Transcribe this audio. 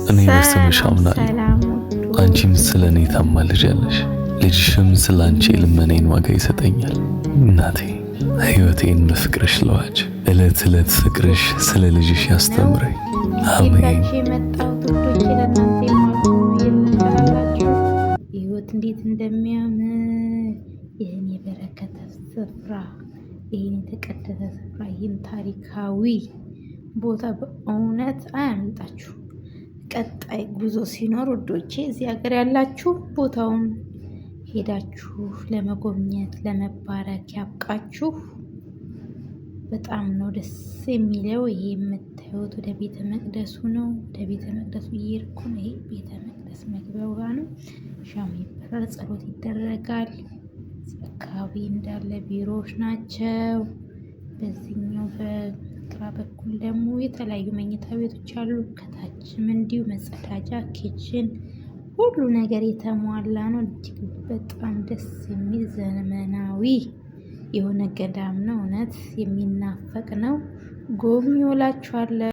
እኔ በስምሽ አምናለሁ፣ አንቺም ስለ እኔ ታማልጃለሽ። ልጅሽም ስለ አንቺ ልመኔን ዋጋ ይሰጠኛል። እናቴ ሕይወቴን በፍቅርሽ ለዋጅ፣ ዕለት ዕለት ፍቅርሽ ስለ ልጅሽ ያስተምረኝ። አሜን። ሕይወት እንዴት እንደሚያምር ይህን የበረከተ ስፍራ፣ ይህን የተቀደሰ ስፍራ፣ ይህን ታሪካዊ ቦታ በእውነት አያምልጣችሁ። ቀጣይ ጉዞ ሲኖር ውዶቼ እዚህ ሀገር ያላችሁ ቦታውን ሄዳችሁ ለመጎብኘት ለመባረክ ያብቃችሁ። በጣም ነው ደስ የሚለው። ይሄ የምታዩት ወደ ቤተ መቅደሱ ነው። ወደ ቤተ መቅደሱ እየሄድኩ ነው። ይሄ ቤተ መቅደስ መግቢያው ጋር ነው። ሻማ ይበራል፣ ጸሎት ይደረጋል። አካባቢ እንዳለ ቢሮዎች ናቸው። በዚህኛው በግራ በኩል ደግሞ የተለያዩ መኝታ ቤቶች አሉ። ከታችም እንዲሁ መጸዳጃ፣ ኪችን፣ ሁሉ ነገር የተሟላ ነው። እጅግ በጣም ደስ የሚል ዘመናዊ የሆነ ገዳም ነው። እውነት የሚናፈቅ ነው። ጎብኙ እላችኋለሁ።